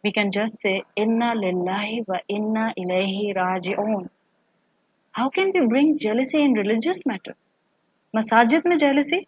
We can just say, Inna lillahi wa inna ilayhi raji'un. How can we bring jealousy in religious matter? Masajid mein jealousy,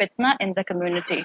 fitna in the community.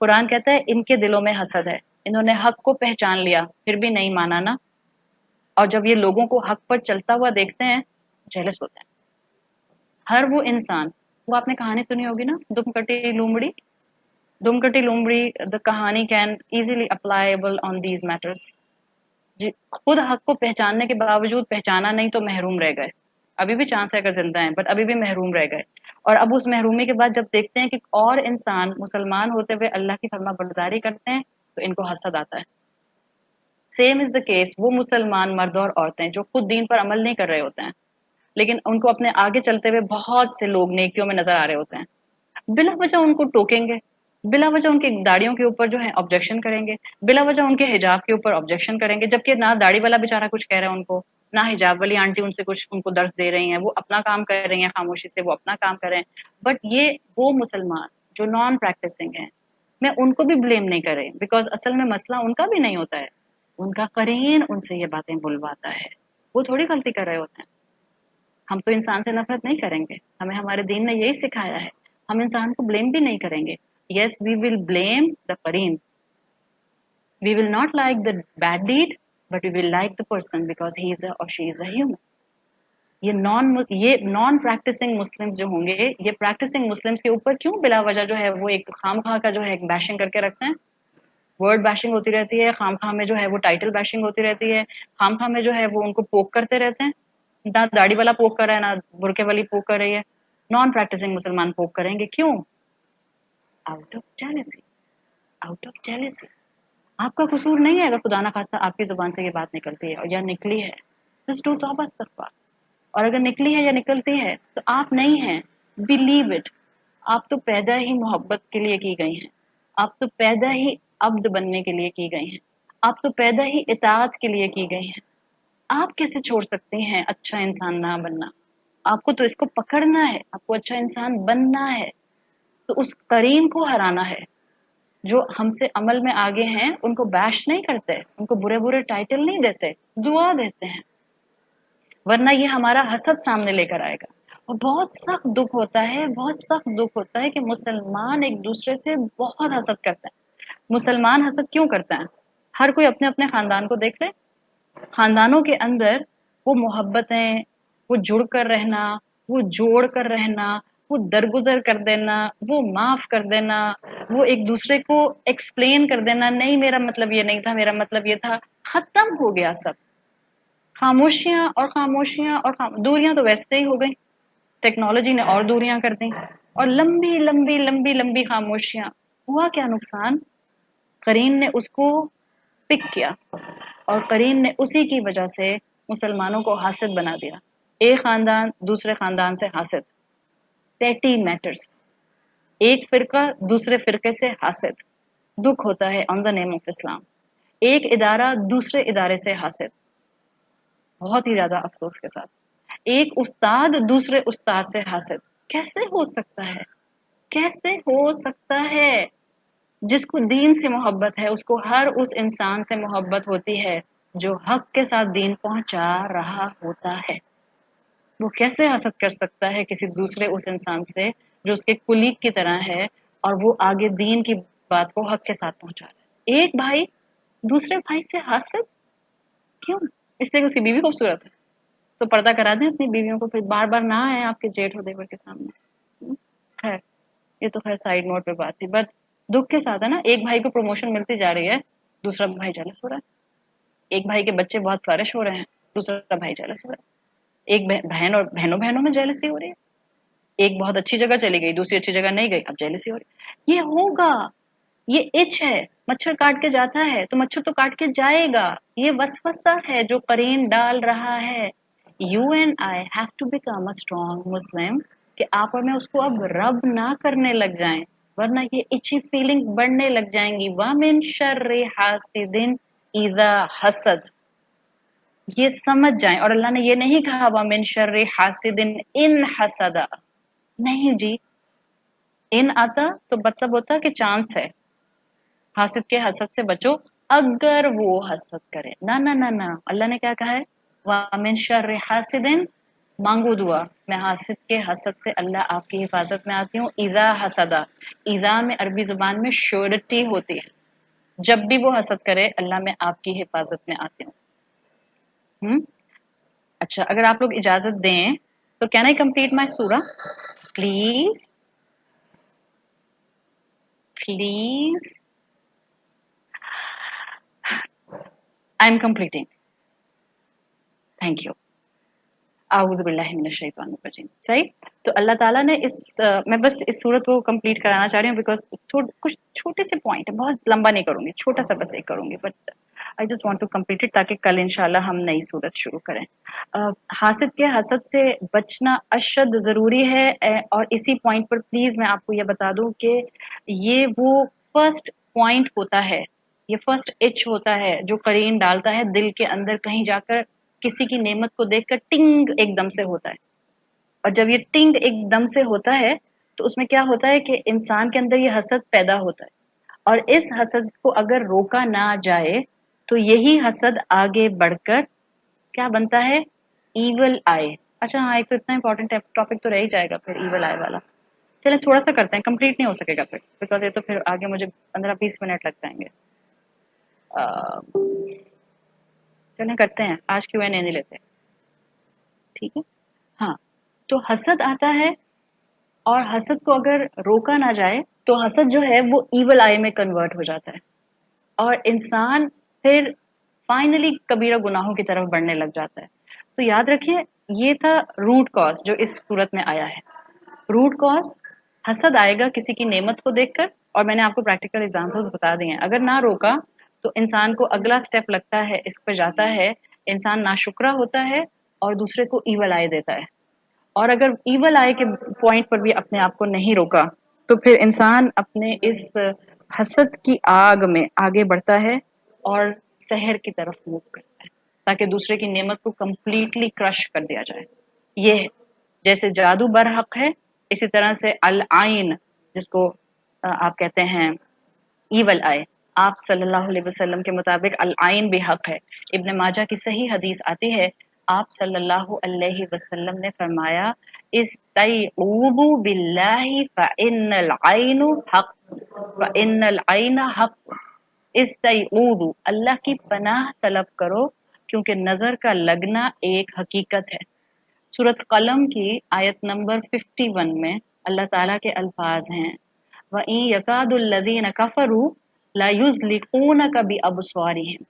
قرآن کہتا ہے ان کے دلوں میں حسد ہے، انہوں نے حق کو پہچان لیا پھر بھی نہیں مانا نا، اور جب یہ لوگوں کو حق پر چلتا ہوا دیکھتے ہیں جیلس ہوتے ہیں. ہر وہ انسان، وہ آپ نے کہانی سنی ہوگی نا، دم کٹی لومڑی. دم کٹی لومڑی دا کہانی can easily applicable on these matters. خود حق کو پہچاننے کے باوجود پہچانا نہیں تو محروم رہ گئے. ابھی بھی چانس ہے اگر زندہ ہیں، بٹ ابھی بھی محروم رہ گئے. اور اب اس محرومی کے بعد جب دیکھتے ہیں کہ اور انسان مسلمان ہوتے ہوئے اللہ کی فرما برداری کرتے ہیں تو ان کو حسد آتا ہے. سیم از دا کیس وہ مسلمان مرد اور عورتیں جو خود دین پر عمل نہیں کر رہے ہوتے ہیں، لیکن ان کو اپنے آگے چلتے ہوئے بہت سے لوگ نیکیوں میں نظر آ رہے ہوتے ہیں، بلا وجہ ان کو ٹوکیں گے، بلا وجہ ان کی داڑیوں کے اوپر جو ہے آبجیکشن کریں گے، بلا وجہ ان کے حجاب کے اوپر آبجیکشن کریں گے، جبکہ نہ داڑھی والا بیچارہ کچھ کہہ رہا ہے ان کو، نہ حجاب والی آنٹی ان سے کچھ ان کو درس دے رہی ہیں، وہ اپنا کام کر رہی ہیں خاموشی سے، وہ اپنا کام کر رہے ہیں. بٹ یہ وہ مسلمان جو نان پریکٹسنگ ہیں، میں ان کو بھی بلیم نہیں کر رہی، بیکاز اصل میں مسئلہ ان کا بھی نہیں ہوتا ہے، ان کا قرین ان سے یہ باتیں بلواتا ہے، وہ تھوڑی غلطی کر رہے ہوتے ہیں. ہم تو انسان سے نفرت نہیں کریں گے، ہمیں ہمارے دین نے یہی سکھایا ہے. ہم انسان کو بلیم بھی نہیں کریں گے. Yes we will blame the قرین، we will not like the bad deed but we will like the person because he is a or she is a human. یہ نان پریکٹسنگ مسلمز جو ہوں گے، یہ پریکٹسنگ مسلمز کے اوپر کیوں بلا وجہ جو ہے وہ ایک خام خواہ کا جو ہے ایک بیشنگ کر کے رکھتے ہیں؟ ورڈ بیشنگ ہوتی رہتی ہے، خام خواہ میں جو ہے وہ ٹائٹل بیشنگ ہوتی رہتی ہے، خام خواہ میں جو ہے وہ ان کو پوک کرتے رہتے ہیں. نہ داڑھی والا پوک کر رہا ہے، نہ برقعے والی پوک کر رہی ہے، نان پریکٹسنگ مسلمان پوک کریں گے. کیوں؟ Out of jealousy. Out of jealousy. آپ کا قصور نہیں ہے اگر خدا نہ خواستہ آپ کی زبان سے یہ بات نکلتی ہے اور یا نکلی ہے، جسٹ ڈو توبہ استغفار. اور اگر نکلی ہے یا نکلتی ہے تو آپ نہیں ہیں، بلیو اٹ. آپ تو پیدا ہی محبت کے لیے کی گئی ہیں، آپ تو پیدا ہی عبد بننے کے لیے کی گئی ہیں، آپ تو پیدا ہی اطاعت کے لیے کی گئی ہیں. آپ کیسے چھوڑ سکتے ہیں اچھا انسان نہ بننا؟ آپ کو تو اس کو پکڑنا ہے، آپ کو اچھا انسان بننا ہے. تو اس قرین کو ہرانا ہے. جو ہم سے عمل میں آگے ہیں ان کو بیش نہیں کرتے، ان کو برے برے ٹائٹل نہیں دیتے، دعا دیتے ہیں، ورنہ یہ ہمارا حسد سامنے لے کر آئے گا. اور بہت سخت دکھ ہوتا ہے، بہت سخت دکھ ہوتا ہے کہ مسلمان ایک دوسرے سے بہت حسد کرتے ہیں. مسلمان حسد کیوں کرتے ہیں؟ ہر کوئی اپنے اپنے خاندان کو دیکھ لے. خاندانوں کے اندر وہ محبتیں، وہ جڑ کر رہنا، وہ جوڑ کر رہنا، وہ درگزر کر دینا، وہ معاف کر دینا، وہ ایک دوسرے کو ایکسپلین کر دینا، نہیں میرا مطلب یہ نہیں تھا، میرا مطلب یہ تھا، ختم ہو گیا سب. خاموشیاں اور خاموشیاں اور دوریاں تو ویسے ہی ہو گئی، ٹیکنالوجی نے اور دوریاں کر دیں، اور لمبی لمبی لمبی لمبی خاموشیاں. ہوا کیا نقصان؟ قرین نے اس کو پک کیا اور قرین نے اسی کی وجہ سے مسلمانوں کو حاسد بنا دیا. ایک خاندان دوسرے خاندان سے حاسد، پیٹی میٹرز. ایک فرقہ دوسرے فرقے سے حاسد، دکھ ہوتا ہے آن دا نیم آف اسلام. ایک ادارہ دوسرے ادارے سے حاسد، بہت ہی زیادہ افسوس کے ساتھ. ایک استاد دوسرے استاد سے حاسد. کیسے ہو سکتا ہے؟ کیسے ہو سکتا ہے؟ جس کو دین سے محبت ہے اس کو ہر اس انسان سے محبت ہوتی ہے جو حق کے ساتھ دین پہنچا رہا ہوتا ہے. وہ کیسے حسد کر سکتا ہے کسی دوسرے اس انسان سے جو اس کے کلیگ کی طرح ہے اور وہ آگے دین کی بات کو حق کے ساتھ پہنچا رہا ہے؟ ایک بھائی دوسرے بھائی سے حاسد کیوں؟ اس لیے کہ اس کی بیوی خوبصورت ہے تو پردہ کرا دیں اپنی بیویوں کو، پھر بار بار نہ آئے آپ کے جیٹھ اور دیور کے سامنے. خیر یہ تو خیر سائیڈ نوٹ پہ بات تھی. بٹ دکھ کے ساتھ ہے نا، ایک بھائی کو پروموشن ملتی جا رہی ہے، دوسرا بھائی جیلس ہو رہا ہے. ایک بھائی کے بچے بہت فلرش ہو رہے ہیں، دوسرا بھائی جیلس ہو رہا ہے. ایک بہن اور بہنوں میں جیلسی ہو رہی ہے. ایک بہت اچھی جگہ چلی گئی، دوسری اچھی جگہ نہیں گئی، اب جیلسی ہو رہی ہے. یہ ہوگا، یہ اچ ہے. مچھر کاٹ کے جاتا ہے تو مچھر تو کاٹ کے جائے گا. یہ وسوسہ ہے جو قرین ڈال رہا ہے. You and I have to become a strong Muslim کہ آپ اور میں اس کو اب رب نہ کرنے لگ جائیں، ورنہ یہ اچھی فیلنگز بڑھنے لگ جائیں گی. وَمِن شَرِّ حَاسِدٍ اِذَا حَسَد. یہ سمجھ جائیں. اور اللہ نے یہ نہیں کہا وَمِن شَرِّ حَاسِدٍ إِنْ حَسَدَ، نہیں جی. ان آتا تو مطلب ہوتا کہ چانس ہے، حاسد کے حسد سے بچو اگر وہ حسد کرے. نہ نہ نہ نہ، اللہ نے کیا کہا ہے؟ وَمِن شَرِّ حَاسِدٍ مانگو دعا، میں حاسد کے حسد سے اللہ آپ کی حفاظت میں آتی ہوں. اذا حسدا، اذا میں عربی زبان میں شیورٹی ہوتی ہے، جب بھی وہ حسد کرے اللہ میں آپ کی حفاظت میں آتی ہوں. اچھا، اگر آپ لوگ اجازت دیں تو کین آئی کمپلیٹ مائی سورہ please? Please, I am completing. Thank you. اعوذ باللہ من الشیطان الرجیم. صحیح. تو اللہ تعالیٰ نے میں بس اس صورت کو کمپلیٹ کرانا چاہ رہی ہوں بیکاز کچھ چھوٹے سے پوائنٹ ہے، بہت لمبا نہیں کروں گی، چھوٹا سا بس ایک کروں گی، but I just want to complete it تاکہ کل انشاءاللہ ہم نئی صورت شروع کریں. حاسد کے حسد سے بچنا اشد ضروری ہے. اور اسی پوائنٹ پر پلیز میں آپ کو یہ بتا دوں کہ یہ وہ فرسٹ پوائنٹ ہوتا ہے، یہ فرسٹ ایچ ہوتا ہے جو قرین ڈالتا ہے دل کے اندر. کہیں جا کر کسی کی نعمت کو دیکھ کر ٹنگ ایک دم سے ہوتا ہے، اور جب یہ ٹنگ ایک دم سے ہوتا ہے تو اس میں کیا ہوتا ہے کہ انسان کے اندر یہ حسد پیدا ہوتا ہے، اور اس حسد کو اگر روکا نہ جائے تو یہی حسد آگے بڑھ کر کیا بنتا ہے؟ ایول آئے. اچھا ہاں، ایک تو اتنا امپورٹنٹ ٹاپک تو رہ ہی جائے گا پھر ایول آئے والا. چلیں تھوڑا سا کرتے ہیں، کمپلیٹ نہیں ہو سکے گا پھر بیکاز یہ تو پھر آگے مجھے 15-20 منٹ لگ جائیں گے. چلیں کرتے ہیں، آج کیوں نہیں لیتے. ٹھیک ہے. ہاں، تو حسد آتا ہے، اور حسد کو اگر روکا نہ جائے تو حسد جو ہے وہ ایول آئی میں کنورٹ ہو جاتا ہے، اور انسان پھر فائنلی کبیرہ گناہوں کی طرف بڑھنے لگ جاتا ہے. تو یاد رکھیں یہ تھا روٹ کاز جو اس صورت میں آیا ہے. روٹ کاز حسد آئے گا کسی کی نعمت کو دیکھ کر، اور میں نے آپ کو پریکٹیکل ایگزامپلس بتا دی ہیں. اگر نہ روکا تو انسان کو اگلا سٹیپ لگتا ہے، اس پہ جاتا ہے، انسان ناشکرا ہوتا ہے اور دوسرے کو ایول آئے دیتا ہے. اور اگر ایول آئے کے پوائنٹ پر بھی اپنے آپ کو نہیں روکا تو پھر انسان اپنے اس حسد کی آگ میں آگے بڑھتا ہے اور سحر کی طرف موو کرتا ہے تاکہ دوسرے کی نعمت کو کمپلیٹلی کرش کر دیا جائے. یہ جیسے جادو برحق ہے، اسی طرح سے العین جس کو آپ کہتے ہیں ایول آئے، آپ صلی اللہ علیہ وسلم کے مطابق العین بھی حق ہے. ابن ماجہ کی صحیح حدیث آتی ہے، آپ صلی اللہ علیہ وسلم نے فرمایا استعوذوا باللہ فإن العین حق، فإن العین حق. استعوذوا، اللہ کی پناہ طلب کرو کیونکہ نظر کا لگنا ایک حقیقت ہے. سورۃ قلم کی آیت نمبر 51 میں اللہ تعالیٰ کے الفاظ ہیں وَإِن يَكَادُ الَّذِينَ كَفَرُوا لَيُزْلِقُونَكَ بِأَبْصَارِهِمْ،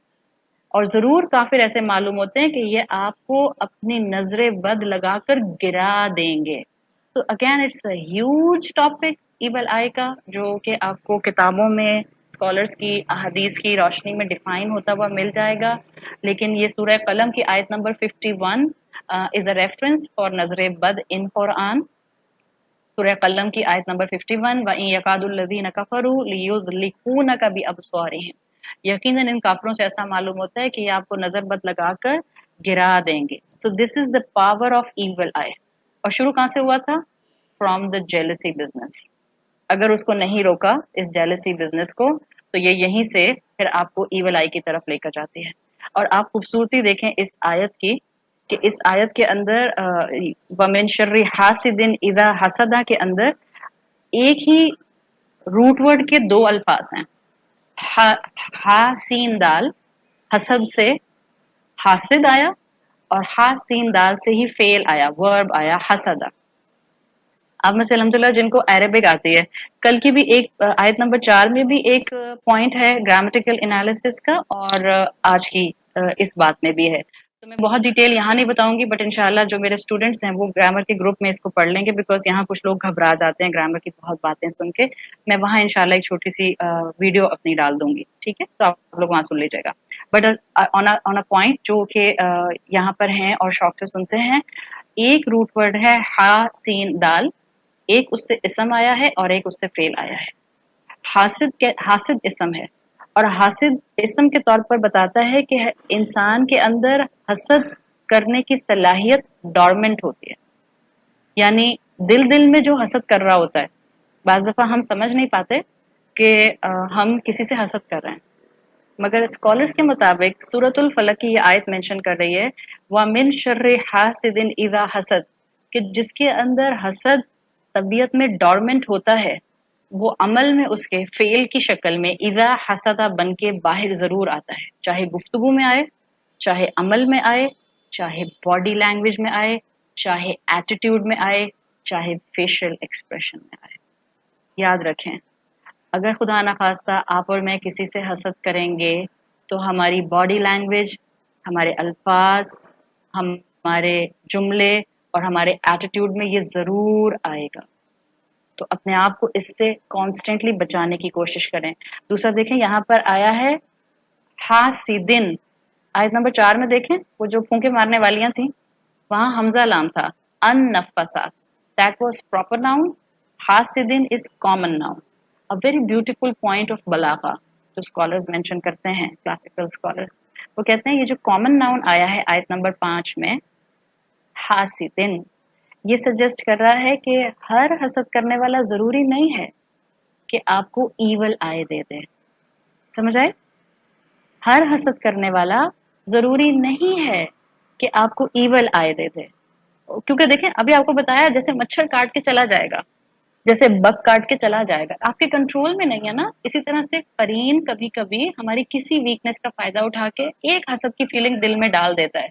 اور ضرور کافر ایسے معلوم ہوتے ہیں کہ یہ آپ کو اپنی نظر بد لگا کر گرا دیں گے. تو again it's a huge topic evil eye کا، جو کہ آپ کو کتابوں میں اسکالرس کی احادیث کی روشنی میں ڈیفائن ہوتا ہوا مل جائے گا. لیکن یہ سورہ قلم کی آیت number 51 is a reference for نظر بد ان قرآن. سورہ قلم کی آیت نمبر 51 وَإِن يَكَادُ الَّذِينَ كَفَرُوا لِيُزْلِقُونَكَ بِأَبْصَارِهِمْ، یقیناً ان کافروں سے ایسا معلوم ہوتا ہے کہ یہ آپ کو نظر بد لگا کر گرا دیں گے. So this is the power of evil eye. اور شروع کہاں سے ہوا تھا؟ From the jealousy business. اگر اس کو نہیں روکا اس jealousy business کو تو یہ یہیں سے پھر آپ کو ایول آئی کی طرف لے کر جاتی ہے. اور آپ خوبصورتی دیکھیں اس آیت کی کہ اس آیت کے اندر وَمِن شَرِّ حَاسِدٍ إِذَا حَسَدَ کے اندر ایک ہی روٹ ورڈ کے دو الفاظ ہیں، ہا سین دال، حسد سے حاسد آیا، اور ہا سین دال سے ہی فعل آیا، ورب آیا حسد. آپ میں سے الحمدللہ جن کو عربک آتی ہے، کل کی بھی ایک آیت نمبر 4 میں بھی ایک پوائنٹ ہے گرامٹیکل انالیسس کا، اور آج کی اس بات میں بھی ہے. تو میں بہت ڈیٹیل یہاں نہیں بتاؤں گی، بٹ انشاءاللہ جو میرے اسٹوڈنٹس ہیں وہ گرامر کے گروپ میں اس کو پڑھ لیں گے بیکاز یہاں کچھ لوگ گھبرا جاتے ہیں گرامر کی بہت باتیں سن کے. میں وہاں انشاءاللہ ایک چھوٹی سی ویڈیو اپنی ڈال دوں گی، ٹھیک ہے؟ تو آپ لوگ وہاں سن لیجیے گا. بٹ آن اے پوائنٹ جو کہ یہاں پر ہیں اور شوق سے سنتے ہیں، ایک روٹ ورڈ ہے ہا سین دال، ایک اس سے اسم آیا ہے اور ایک اس سے فعل آیا ہے. حاسد اسم ہے، اور حاسد اسم کے طور پر بتاتا ہے کہ انسان کے اندر حسد کرنے کی صلاحیت ڈورمنٹ ہوتی ہے، یعنی دل میں جو حسد کر رہا ہوتا ہے بعض دفعہ ہم سمجھ نہیں پاتے کہ ہم کسی سے حسد کر رہے ہیں. مگر اسکالرس کے مطابق سورۃ الفلق کی یہ آیت مینشن کر رہی ہے وَمِن شَرِّ حَاسِدٍ اِذَا حَسَد، کہ جس کے اندر حسد طبیعت میں ڈورمنٹ ہوتا ہے وہ عمل میں اس کے فعل کی شکل میں اذا حسدہ بن کے باہر ضرور آتا ہے، چاہے گفتگو میں آئے، چاہے عمل میں آئے، چاہے باڈی لینگویج میں آئے، چاہے ایٹیٹیوڈ میں آئے، چاہے فیشل ایکسپریشن میں آئے. یاد رکھیں اگر خدا نخواستہ آپ اور میں کسی سے حسد کریں گے تو ہماری باڈی لینگویج، ہمارے الفاظ، ہمارے جملے اور ہمارے ایٹیٹیوڈ میں یہ ضرور آئے گا. تو اپنے آپ کو اس سے کانسٹنٹلی بچانے کی کوشش کریں. دوسرا دیکھیں یہاں پر آیا ہے حاسدن، آیت نمبر 4 میں دیکھیں وہ جو پھونکے مارنے والیاں تھیں وہاں حمزہ لام تھا، ان نفسات، دیٹ واز پراپر ناؤن. حاسدن is common noun. A very beautiful point of بلاغہ جو اسکالرز مینشن کرتے ہیں، کلاسیکل اسکالرز، وہ کہتے ہیں یہ جو کامن ناؤن آیا ہے آیت نمبر 5 میں حاسدن، یہ سجیسٹ کر رہا ہے کہ ہر حسد کرنے والا ضروری نہیں ہے کہ آپ کو ایول آئے دے دے. سمجھ آئے؟ ہر حسد کرنے والا ضروری نہیں ہے کہ آپ کو ایول آئے دے دے. کیونکہ دیکھیں ابھی آپ کو بتایا جیسے مچھر کاٹ کے چلا جائے گا، جیسے بگ کاٹ کے چلا جائے گا، آپ کے کنٹرول میں نہیں ہے نا. اسی طرح سے قرین کبھی کبھی ہماری کسی ویکنس کا فائدہ اٹھا کے ایک حسد کی فیلنگ دل میں ڈال دیتا ہے،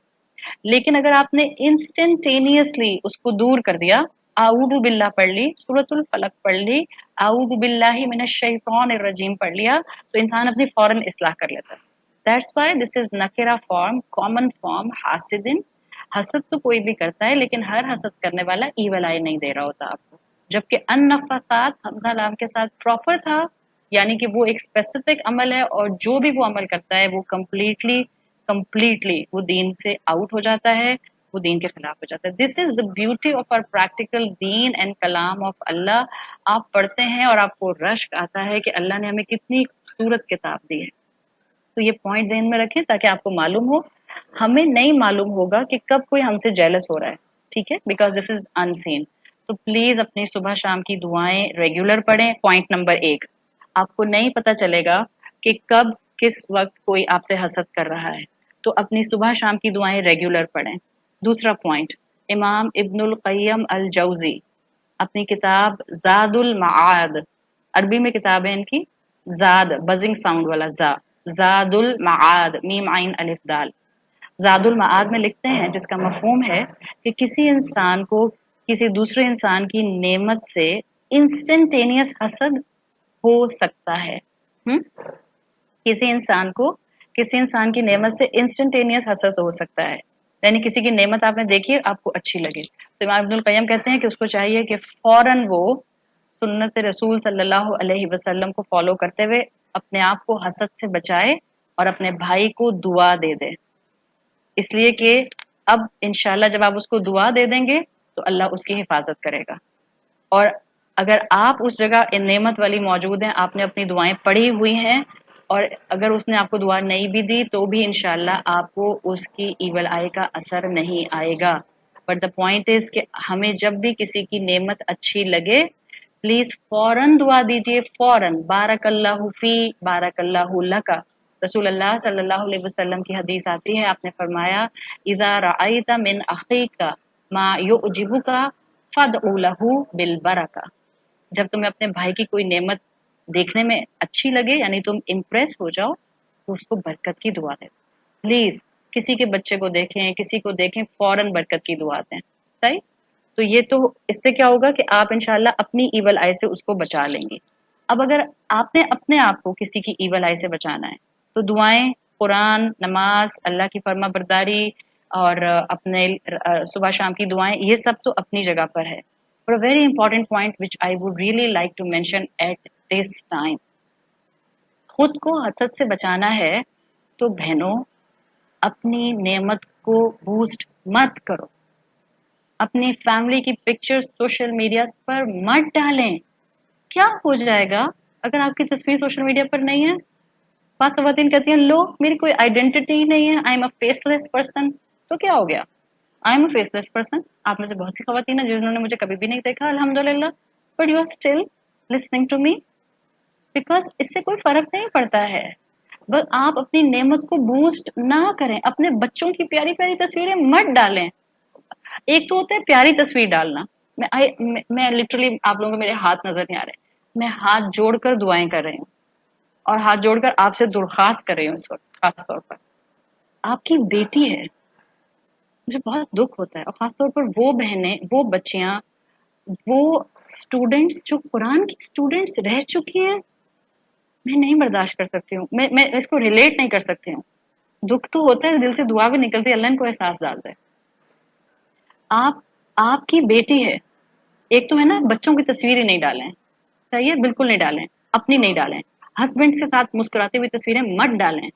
لیکن اگر آپ نے انسٹنٹینیسلی اس کو دور کر دیا، اعوذ باللہ پڑھ لی، سورۃ الفلق پڑھ لی، اعوذ باللہ من الشیطان الرجیم پڑھ لیا، تو انسان اپنی فوراً اصلاح کر لیتا ہے. That's why this is nakira form, common form, حاسدن. حسد تو کوئی بھی کرتا ہے لیکن ہر حسد کرنے والا ایول آئی نہیں دے رہا ہوتا آپ کو. جبکہ ان نفسات حمزہ لام کے ساتھ پراپر تھا، یعنی کہ وہ ایک اسپیسیفک عمل ہے اور جو بھی وہ عمل کرتا ہے وہ کمپلیٹلی وہ دین سے آؤٹ ہو جاتا ہے، وہ دین کے خلاف ہو جاتا ہے. This is the beauty of our practical دین اینڈ کلام آف اللہ. آپ پڑھتے ہیں اور آپ کو رشک آتا ہے کہ اللہ نے ہمیں کتنی خوبصورت کتاب دی ہے. تو یہ پوائنٹ ذہن میں رکھیں تاکہ آپ کو معلوم ہو. ہمیں نہیں معلوم ہوگا کہ کب کوئی ہم سے جیلس ہو رہا ہے، ٹھیک ہے، بیکاز دس از ان سین. تو پلیز اپنی صبح شام کی دعائیں ریگولر پڑھیں. پوائنٹ نمبر 1، آپ کو نہیں پتہ چلے گا کہ کب کس وقت کوئی آپ سے حسد کر رہا ہے، تو اپنی صبح شام کی دعائیں ریگولر پڑھیں. دوسرا پوائنٹ، امام ابن القیم الجوزی اپنی کتاب زاد المعاد، عربی میں کتاب ہے ان کی زاد، بزنگ ساؤنڈ والا زاد المعاد، میم عین الف دال، زاد المعاد میں لکھتے ہیں جس کا مفہوم ہے کہ کسی انسان کو کسی دوسرے انسان کی نعمت سے انسٹنٹینیس حسد ہو سکتا ہے. کسی انسان کی نعمت سے انسٹنٹینیس حسد ہو سکتا ہے، یعنی کسی کی نعمت آپ نے دیکھی آپ کو اچھی لگے، تو امام ابن القیم کہتے ہیں کہ اس کو چاہیے کہ فوراً وہ سنت رسول صلی اللہ علیہ وسلم کو فالو کرتے ہوئے اپنے آپ کو حسد سے بچائے اور اپنے بھائی کو دعا دے دے. اس لیے کہ اب انشاءاللہ جب آپ اس کو دعا دے دیں گے تو اللہ اس کی حفاظت کرے گا. اور اگر آپ اس جگہ نعمت والی موجود ہیں، آپ نے اپنی دعائیں پڑھی ہوئی ہیں، اور اگر اس نے آپ کو دعا نہیں بھی دی تو بھی انشاءاللہ آپ کو اس کی ایول آئی کا اثر نہیں آئے گا. بٹ دا پوائنٹ از کہ ہمیں جب بھی کسی کی نعمت اچھی لگے پلیز فوراً دعا دیجیے، فوراً بارک اللہ فی بارک اللہ لکا. رسول اللہ صلی اللہ علیہ وسلم کی حدیث آتی ہے، آپ نے فرمایا اذا رأیت من اخیک ما یعجبک فادع لہ بالبرکہ. جب تمہیں اپنے بھائی کی کوئی نعمت دیکھنے میں اچھی لگے، یعنی تم امپریس ہو جاؤ، تو اس کو برکت کی دعا دیں. پلیز کسی کے بچے کو دیکھیں، کسی کو دیکھیں، فوراً برکت کی دعا دیں. صحیح؟ تو یہ تو اس سے کیا ہوگا کہ آپ انشاءاللہ اپنی ایول آئی سے اس کو بچا لیں گے. اب اگر آپ نے اپنے آپ کو کسی کی ایول آئی سے بچانا ہے تو دعائیں، قرآن، نماز، اللہ کی فرما برداری اور اپنے صبح شام کی دعائیں، یہ سب تو اپنی جگہ پر ہے. But a very important point which I would really like to mention at this time، خود کو حسد سے بچانا ہے تو بہنوں اپنی نعمت کو بوسٹ مت کرو، اپنی فیملی کی پکچر سوشل میڈیا پر مت ڈالیں. کیا ہو جائے گا اگر آپ کی تصویر سوشل میڈیا پر نہیں ہے؟ بعض خواتین کہتی ہیں لو میری کوئی آئیڈینٹی ہی نہیں ہے، I am a faceless person. تو کیا ہو گیا؟ I am a faceless person. آپ میں سے بہت سی خواتین ہیں جنہوں نے مجھے کبھی بھی نہیں دیکھا الحمدللہ، but you are still listening to me, because اس سے کوئی فرق نہیں پڑتا ہے. بس آپ اپنی نعمت کو بوسٹ نہ کریں, اپنے بچوں کی پیاری پیاری تصویریں مت ڈالیں. ایک تو ہوتا ہے پیاری تصویر ڈالنا, میں لٹرلی آپ لوگوں کو میرے ہاتھ نظر نہیں آ رہے, میں ہاتھ جوڑ کر دعائیں کر رہی ہوں اور ہاتھ جوڑ کر آپ سے درخواست کر رہی ہوں اس وقت. خاص طور پر آپ کی بیٹی ہے, مجھے بہت دکھ ہوتا ہے, اور خاص طور پر وہ بہنیں, وہ بچیاں, وہ اسٹوڈینٹس جو قرآن کی اسٹوڈینٹس رہ چکی ہیں, میں نہیں برداشت کر سکتی ہوں, میں اس کو ریلیٹ نہیں کر سکتی ہوں. دکھ تو ہوتا ہے, دل سے دعا بھی نکلتی ہے, اللہ ان کو احساس ڈال دے. آپ کی بیٹی ہے, ایک تو ہے نا بچوں کی تصویر ہی نہیں ڈالیں, صحیح ہے, بالکل نہیں ڈالیں, اپنی نہیں ڈالیں, ہسبینڈ کے ساتھ مسکراتے ہوئی تصویریں مت ڈالیں.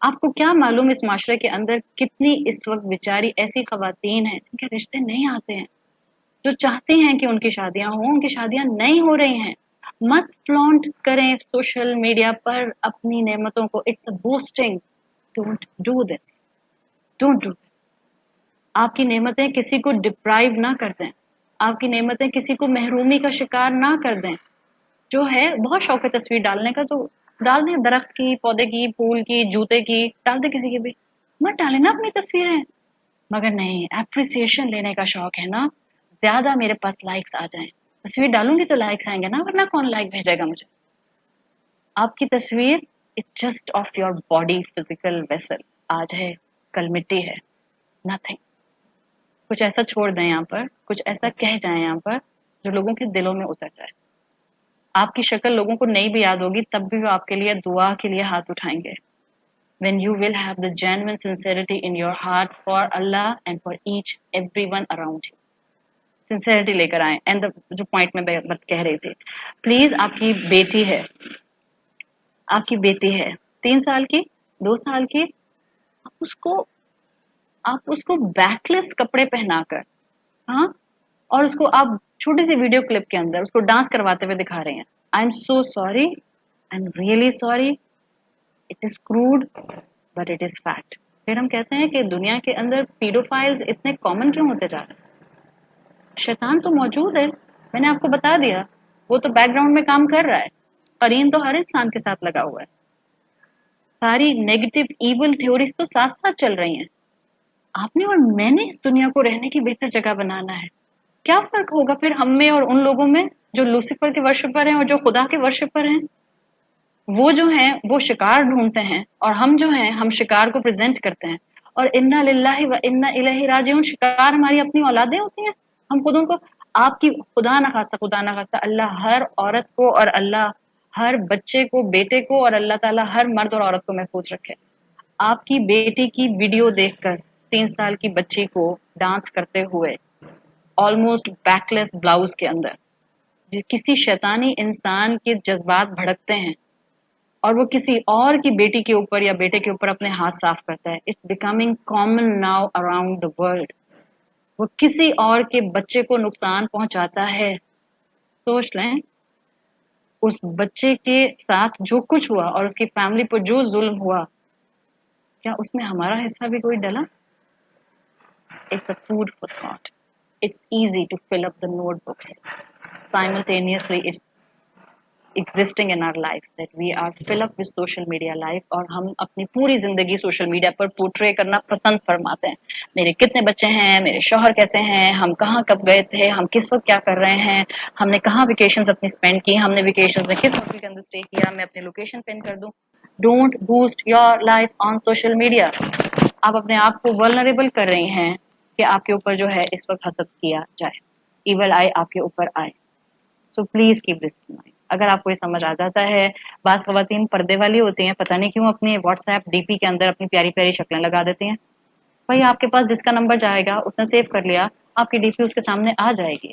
آپ کو کیا معلوم اس معاشرے کے اندر کتنی اس وقت بیچاری ایسی خواتین ہیں جن کے رشتے نہیں آتے ہیں, جو چاہتے ہیں کہ ان کی شادیاں ہوں, ان کی شادیاں نہیں ہو رہی ہیں. مت فلانٹ کریں سوشل میڈیا پر اپنی نعمتوں کو. It's a boasting. Don't do this, don't do this. آپ کی نعمتیں کسی کو ڈپرائیو نہ کر دیں, آپ کی نعمتیں کسی کو محرومی کا شکار نہ کر دیں. جو ہے بہت شوق ہے تصویر ڈالنے کا, تو ڈال دیں, درخت کی, پودے کی, پھول کی, جوتے کی, ڈال دیں کسی کی بھی, مت ڈالیں نا اپنی تصویریں. مگر نہیں, اپریسیشن لینے کا شوق ہے نا, زیادہ میرے پاس لائکس آ جائیں. تصویر ڈالوں گی تو لائکس آئیں گے نا, ورنہ کون لائک بھیجے گا مجھے. آپ کی تصویر it's just of your body physical vessel, آج ہے کل مٹی ہے, نتھنگ. کچھ ایسا چھوڑ دیں یہاں پر, کچھ ایسا کہہ جائیں یہاں پر جو لوگوں کے دلوں میں اتر جائے. آپ کی شکل لوگوں کو نہیں بھی یاد ہوگی, تب بھی وہ آپ کے لیے دعا کے لیے ہاتھ اٹھائیں گے. when you will have the genuine sincerity in your heart for Allah and for each everyone around you. sincerity لے کر آئیں. اینڈ جو پوائنٹ میں بات کہہ رہی تھی, پلیز آپ کی بیٹی ہے, آپ کی بیٹی ہے 3 سال کی, 2 سال کی, آپ اس کو بیک لیس کپڑے پہنا کر, ہاں, اور اس کو آپ چھوٹی سی ویڈیو کلپ کے اندر اس کو ڈانس کرواتے ہوئے دکھا رہے ہیں. I am so sorry, I am really sorry. It is crude but it is fact. پھر ہم کہتے ہیں کہ دنیا کے اندر پیڈوفائلز اتنے کامن کیوں ہوتے جا رہے ہیں. شیطان تو موجود ہے, میں نے آپ کو بتا دیا, وہ تو بیک گراؤنڈ میں کام کر رہا ہے. قرین تو ہر انسان کے ساتھ لگا ہوا ہے. ساری نیگیٹو ایول تھیوریز تو ساتھ ساتھ چل رہی ہیں. آپ نے اور میں نے اس دنیا کو رہنے کی بہتر جگہ بنانا ہے. کیا فرق ہوگا پھر ہم میں اور ان لوگوں میں جو لوسیفر کے ورشپر ہیں اور جو خدا کے ورشپر ہیں. وہ جو ہیں وہ شکار ڈھونڈتے ہیں, اور ہم جو ہیں ہم شکار کو پریزنٹ کرتے ہیں. اور انا للہ و انا الیہ راجعون, شکار ہماری اپنی اولادیں ہوتی ہیں. ہم خود ان کو, آپ کی خدا نہ خواستہ اللہ ہر عورت کو اور اللہ ہر بچے کو, بیٹے کو, اور اللہ تعالیٰ ہر مرد اور عورت کو محفوظ رکھے. آپ کی بیٹی کی ویڈیو دیکھ کر 3 سال کی بچی کو ڈانس کرتے ہوئے آلموسٹ بیک لیس بلاؤز کے اندر, کسی شیطانی انسان کے جذبات بھڑکتے ہیں اور وہ کسی اور کی بیٹی کے اوپر یا بیٹے کے اوپر اپنے ہاتھ صاف کرتا ہے. It's becoming common now around the world. وہ کسی اور کے بچے کو نقصان پہنچاتا ہے. سوچ لیں, اس بچے کے ساتھ جو کچھ ہوا اور اس کی فیملی پر جو ظلم ہوا, کیا اس میں ہمارا حصہ بھی کوئی ڈلا؟ It's a food for thought. It's easy to fill up the notebooks. Simultaneously, it's existing in our lives that we are fill up with social media life, اور ہم اپنی پوری زندگی سوشل میڈیا پر پورٹرے کرنا پسند فرماتے ہیں. میرے کتنے بچے ہیں, میرے شوہر کیسے ہیں, ہم کہاں کب گئے تھے, ہم کس وقت کیا کر رہے ہیں, ہم نے کہاں ویکیشنز اپنی اسپینڈ کی, ہم نے ویکیشنز میں کس ہوٹل کے اندر اسٹے کیا, میں اپنی لوکیشن پن کر دوں. Don't boost your life on social media. آپ اپنے آپ کو ولنریبل کر رہی ہیں کہ آپ کے اوپر جو ہے اس وقت حسد کیا جائے, ایول آئے آپ کے اوپر آئے. So please keep this in mind. اگر آپ کو یہ سمجھ آ جاتا ہے, بعض خواتین پردے والی ہوتی ہیں, پتہ نہیں کیوں اپنے واٹس ایپ ڈی پی کے اندر اپنی پیاری پیاری شکلیں لگا دیتی ہیں. بھائی آپ کے پاس جس کا نمبر جائے گا اس نے سیو کر لیا, آپ کی ڈی پی اس کے سامنے آ جائے گی,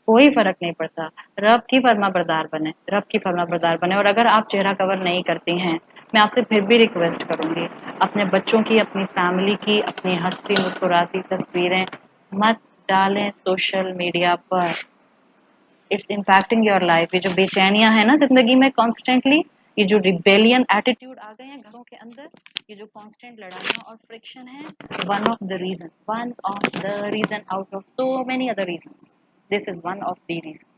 کوئی فرق نہیں پڑتا. رب کی فرما بردار بنے, رب کی فرما بردار بنے. اور اگر آپ چہرہ کور نہیں کرتی ہیں, میں آپ سے پھر بھی ریکویسٹ کروں گی, اپنے بچوں کی, اپنی فیملی کی, اپنی ہنستی مسکراتی تصویریں مت ڈالیں سوشل میڈیا پر. It's impacting your life. یہ جو بے چینیاں ہیں نا زندگی میں کانسٹینٹلی, یہ جو ریبیلین ایٹیٹیوڈ آ گئے ہیں گھروں کے اندر, یہ جو کانسٹینٹ لڑائیاں اور فرکشن ہے, one of the reason out of so many other reasons, this is one of the reason.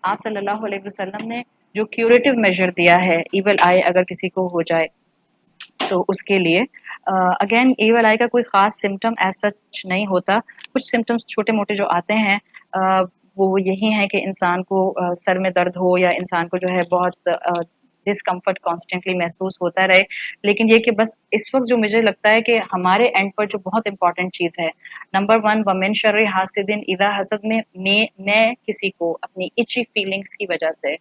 آپ صلی اللہ علیہ وسلم نے جو کیوریٹو میجر دیا ہے, ایول آئے اگر کسی کو ہو جائے, تو اس کے لیے اگین ایول آئی کا کوئی خاص سمٹم ایز سچ نہیں ہوتا. کچھ سمٹمس چھوٹے موٹے جو آتے ہیں وہ یہی ہیں کہ انسان کو سر میں درد ہو یا انسان کو جو ہے بہت ڈسکمفرٹ کانسٹنٹلی محسوس ہوتا رہے. لیکن یہ کہ بس اس وقت جو مجھے لگتا ہے کہ ہمارے اینڈ پر جو بہت امپورٹنٹ چیز ہے نمبر 1 ومن شر حاسد اذا حسد میں کسی کو اپنی ایچی فیلنگس کی وجہ سے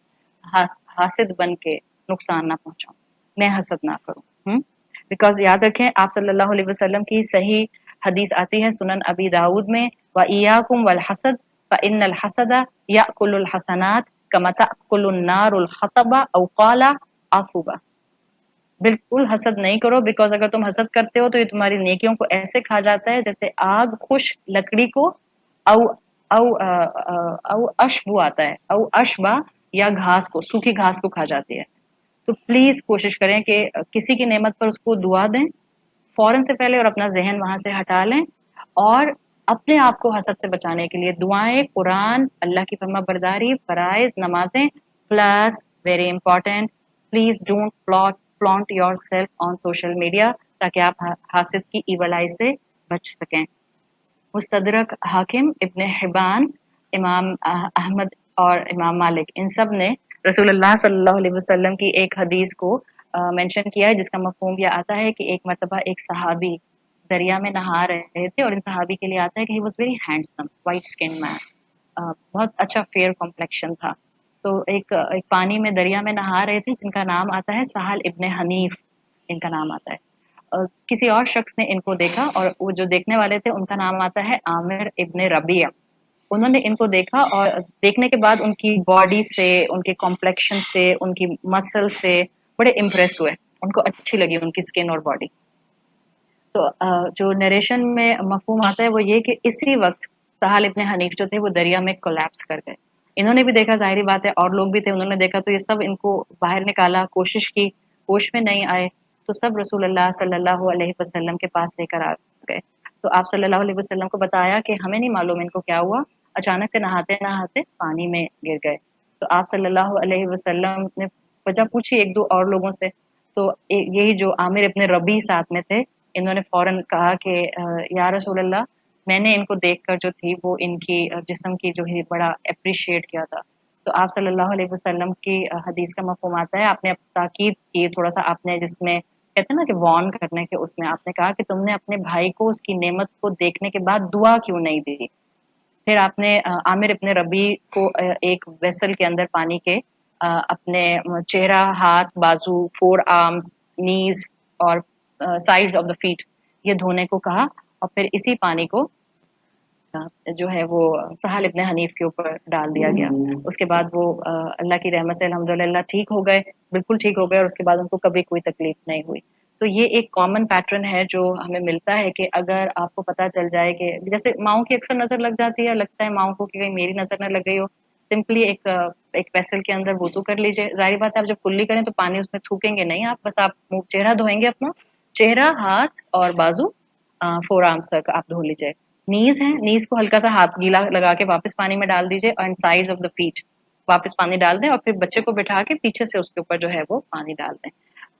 حاسد بن کے نقصان نہ پہنچاؤں, میں حسد نہ کروں. بیکاز یاد رکھیں آپ صلی اللہ علیہ وسلم کی صحیح حدیث آتی ہے سنن ابی داؤد میں وَإِيَّاكُمْ وَالْحَسَدَ فَإِنَّ الْحَسَدَ يَأْكُلُ الْحَسَنَاتِ كَمَا تَأْكُلُ النَّارُ الْحَطَبَ أَوْ قَالَ عَفُوبَ. بالکل حسد نہیں کرو, بیکاز اگر تم حسد کرتے ہو تو یہ تمہاری نیکیوں کو ایسے کھا جاتا ہے جیسے آگ خشک لکڑی کو او اشبو آتا ہے, او اشبا یا گھاس کو, سوکھی گھاس کو کھا جاتی ہے. تو پلیز کوشش کریں کہ کسی کی نعمت پر اس کو دعا دیں فوراً سے پہلے اور اپنا ذہن وہاں سے ہٹا لیں, اور اپنے آپ کو حسد سے بچانے کے لیے دعائیں, قرآن, اللہ کی فرما برداری, فرائض, نمازیں, plus very important please don't flaunt yourself on social media تاکہ آپ حاسد کی ایول آئی سے بچ سکیں. مستدرک حاکم, ابن حبان, امام احمد اور امام مالک ان سب نے رسول اللہ صلی اللہ علیہ وسلم کی ایک حدیث کو مینشن کیا ہے جس کا مفہوم یہ آتا ہے کہ ایک مرتبہ ایک صحابی دریا میں نہا رہے تھے, اور ان صحابی کے لیے آتا ہے کہ he was very handsome white skin man, بہت اچھا فیئر کمپلیکشن تھا. تو ایک پانی میں دریا میں نہا رہے تھے جن کا نام آتا ہے سہل ابن حنیف, ان کا نام آتا ہے. کسی اور شخص نے ان کو دیکھا, اور وہ جو دیکھنے والے تھے ان کا نام آتا ہے عامر ابن ربیع. انہوں نے ان کو دیکھا اور دیکھنے کے بعد ان کی باڈی سے, ان کے کمپلیکشن سے, ان کی مسل سے بڑے امپریس ہوئے, ان کو اچھی لگی ان کی اسکن اور باڈی. تو جو نریشن میں مفہوم آتا ہے وہ یہ کہ اسی وقت سہل ابن حنیف جو تھے وہ دریا میں کولیپس کر گئے. انہوں نے بھی دیکھا, ظاہری بات ہے, اور لوگ بھی تھے, انہوں نے دیکھا, تو یہ سب ان کو باہر نکالا, کوشش کی, ہوش میں نہیں آئے, تو سب رسول اللہ صلی اللہ علیہ وسلم کے پاس لے کر آ گئے. تو آپ صلی اللہ علیہ وسلم کو بتایا کہ ہمیں نہیں معلوم ان کو کیا ہوا, اچانک سے نہاتے نہاتے پانی میں گر گئے. تو آپ صلی اللہ علیہ وسلم نے وجہ پوچھی ایک دو اور لوگوں سے, تو یہی جو عامر ابن ربیع ساتھ میں تھے, انہوں نے فوراً کہا کہ یا رسول اللہ, میں نے ان کو دیکھ کر جو تھی وہ ان کی جسم کی جو ہے بڑا اپریشیٹ کیا تھا. تو آپ صلی اللہ علیہ وسلم کی حدیث کا مفہوم آتا ہے, آپ نے تاکید کی تھوڑا سا, آپ نے جس میں کہتے ہیں نا کہ وارن کرنے کے, اس میں آپ نے کہا کہ تم نے اپنے بھائی کو اس کی نعمت کو دیکھنے کے بعد دعا کیوں نہیں دی. پھر آپ نے عامر ابن ربیع کو ایک ویسل کے اندر پانی کے اپنے چہرہ, ہاتھ, بازو, 4 آرمز, نیز اور سائڈز آف دا فیٹ یہ دھونے کو کہا, اور پھر اسی پانی کو جو ہے وہ سہل ابن حنیف کے اوپر ڈال دیا گیا. اس کے بعد وہ اللہ کی رحمت سے الحمدللہ ٹھیک ہو گئے, بالکل ٹھیک ہو گئے, اور اس کے بعد ان کو کبھی کوئی تکلیف نہیں ہوئی. تو یہ ایک کامن پیٹرن ہے جو ہمیں ملتا ہے کہ اگر آپ کو پتہ چل جائے کہ جیسے ماؤں کی اکثر نظر لگ جاتی ہے, لگتا ہے ماؤں کو کہ کہیں میری نظر نہ لگ گئی ہو, سمپلی ایک ویسل کے اندر وضو کر لیجئے. ظاہر بات ہے آپ جب کلی کریں تو پانی اس میں تھوکیں گے نہیں, آپ بس آپ چہرہ دھوئیں گے, اپنا چہرہ, ہاتھ اور بازو 4 آرمز تک آپ دھو لیجئے. نیز ہیں, نیز کو ہلکا سا ہاتھ گیلا لگا کے واپس پانی میں ڈال دیجئے, اور سائڈز آف دا فیٹ واپس پانی ڈال دیں, اور پھر بچے کو بٹھا کے پیچھے سے اس کے اوپر جو ہے وہ پانی ڈال دیں.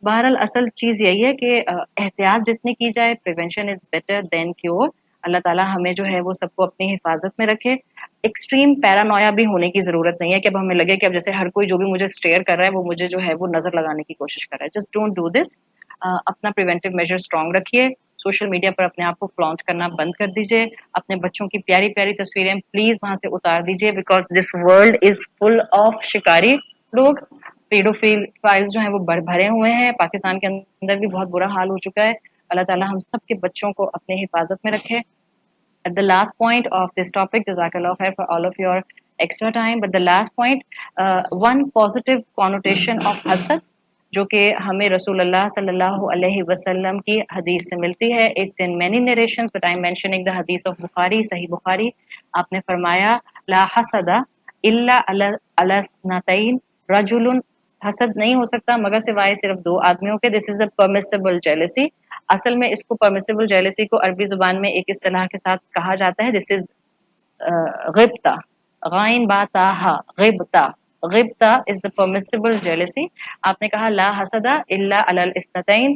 بہرحال اصل چیز یہی ہے کہ احتیاط جتنی کی جائے, prevention is better than cure. اللہ تعالیٰ ہمیں جو ہے وہ سب کو اپنی حفاظت میں رکھے. ایکسٹریم پیرانویا بھی ہونے کی ضرورت نہیں ہے کہ اب ہمیں لگے کہ اب جیسے ہر کوئی جو بھی مجھے اسٹیئر کر رہا ہے وہ مجھے جو ہے وہ نظر لگانے کی کوشش کر رہا ہے. جسٹ ڈونٹ ڈو دس. اپنا پریونٹیو میجر اسٹرانگ رکھیے, سوشل میڈیا پر اپنے آپ کو فلانٹ کرنا بند کر دیجیے, اپنے بچوں کی پیاری پیاری تصویریں پلیز وہاں سے اتار دیجیے, because this world is full of شکاری لوگ, پیڈوفیل فائلز جو ہیں وہ بھرے ہوئے ہیں. پاکستان کے اندر بھی بہت برا حال ہو چکا ہے. اللہ تعالیٰ ہم سب کے بچوں کو اپنے حفاظت میں رکھے. At the last point of this topic, Jazakallah khair for all of your extra time. But the last point, one positive connotation of hasad, جو کہ ہمیں رسول اللہ صلی اللہ علیہ وسلم کی حدیث سے ملتی ہے. It's in many narrations, but I'm mentioning the hadith of Bukhari, صحیح بخاری. آپ نے فرمایا لا حسد الا علی اثنتین رجل, حسد نہیں ہو سکتا مگر سوائے صرف 2 آدمیوں کے. This is a permissible jealousy. اصل میں اس کو پرمیسیبل جیلسی کو عربی زبان میں ایک اصطلاح کے ساتھ کہا جاتا ہے, دس از غبطہ, غائن با تا ہا, غبطہ. غبطہ از دا پرمیسیبل جیلسی. آپ نے کہا لا حسد الا علی الاثنتین